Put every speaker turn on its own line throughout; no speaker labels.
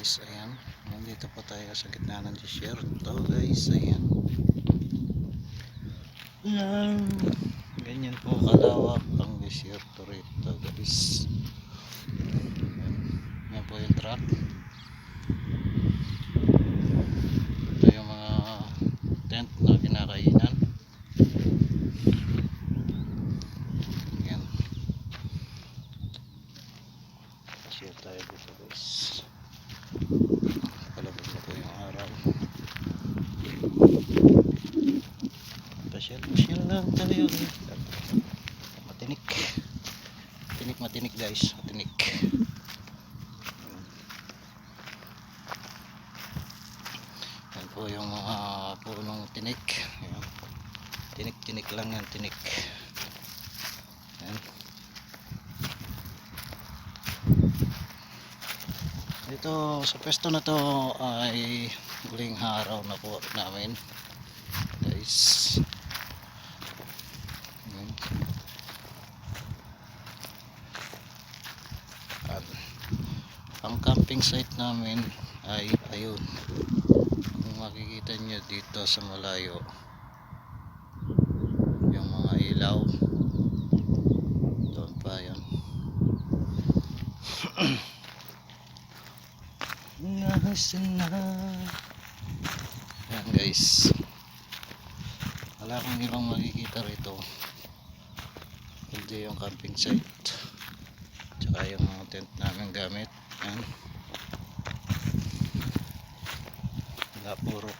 guys, ayan, nandito po tayo sa gitna ng disyerto guys, ayan. Ganyan po kalawak ang disyerto rito guys. Ayan po yung truck. Ito yung mga tent na kinakainan. Ayan, share tayo dito guys. Palabog na po yung araw. Pasyal lang tayo. Matinik guys, matinik. Yan po yung mga punong tinik. Ayan. Tinik lang yan, tinik. Ayan. Dito sa pwesto na to ay huling araw na po namin guys. Ang camping site namin ay ayun, kung makikita nyo dito sa malayo yung mga ilaw doon pa yun. Yan guys, wala kang ibang makikita rito hindi yung camping site tsaka yung mga tent namin gamit. Yan. Wala, puro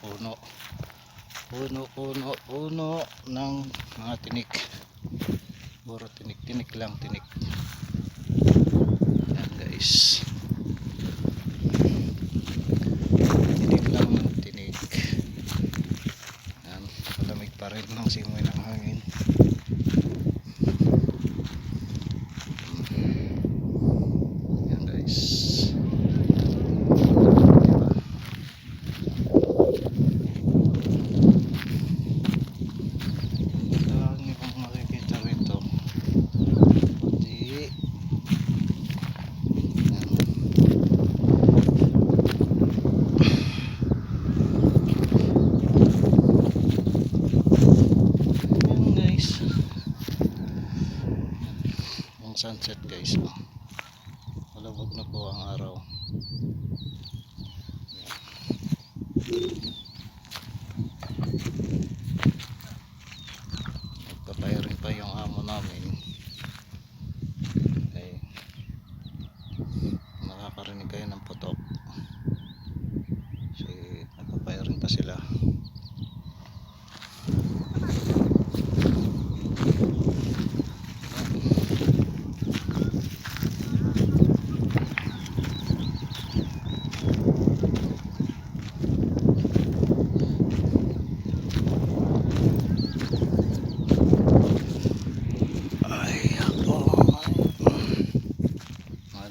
puno ng mga tinik, puro tinik lang, tinik. Yan guys, tinik lang ng tinik. Yan, malamig pa rin ng simoy ng hangin. Yan guys, sunset guys, malabog na po ang araw. Nagpapayarin pa yung amo namin. Okay, nakakarinig kayo ng putok kasi nagpapayarin pa sila.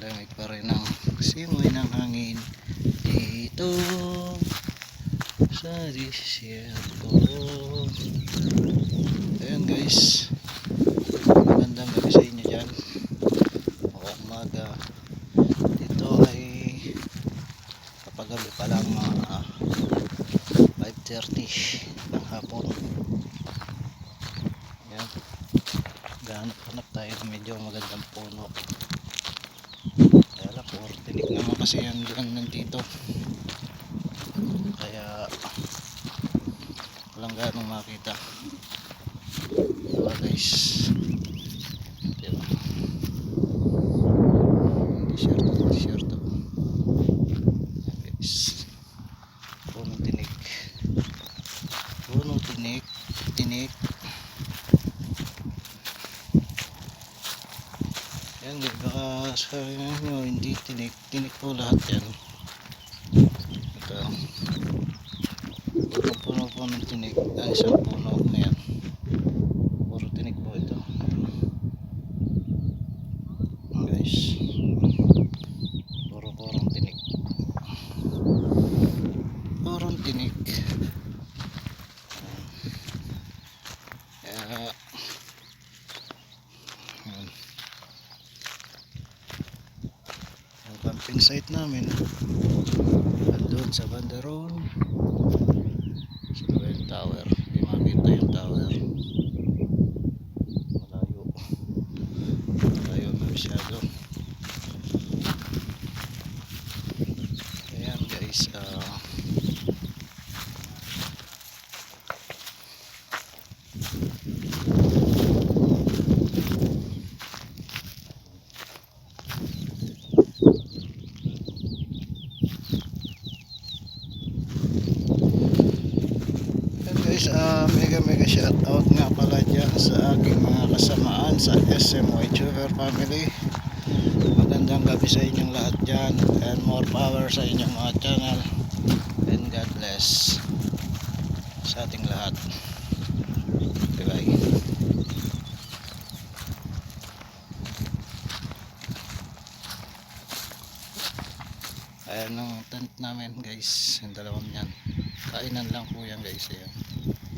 Malamig pa rin ang simoy ng hangin dito sa disyerto. Ayan guys, magandang gabi sa inyo dyan, umaga. Dito ay kapagabi pa lang, mga 5:30 ng hapon. Ayan, hanap tayo ng medyo magandang puno. Kaya lang, puro tinik naman kasi yan dyan nandito, kaya walang ganong makita. Diba guys, diba? Disyerto. Yan guys, punong tinik. Yan, baka sabi nyo hindi tinik po lahat yan. Ito, puno po ng tinik. Ang isang puno, ayan, puro tinik po ito guys, purong tinik. Kaya camping site namin. At doon sa bandaron sa yung tower, hindi makita yung tower, malayo na masyado. Ayan guys, mega shout out nga pala dyan sa aking mga kasamaan sa SMY Chuver family. Magandang gabi sa inyong lahat dyan, and more power sa inyong mga channel, and God bless sa ating lahat. Bye bye. Ayan ang tent namin guys, yung dalawang yan, kainan lang po yan guys. Ayan.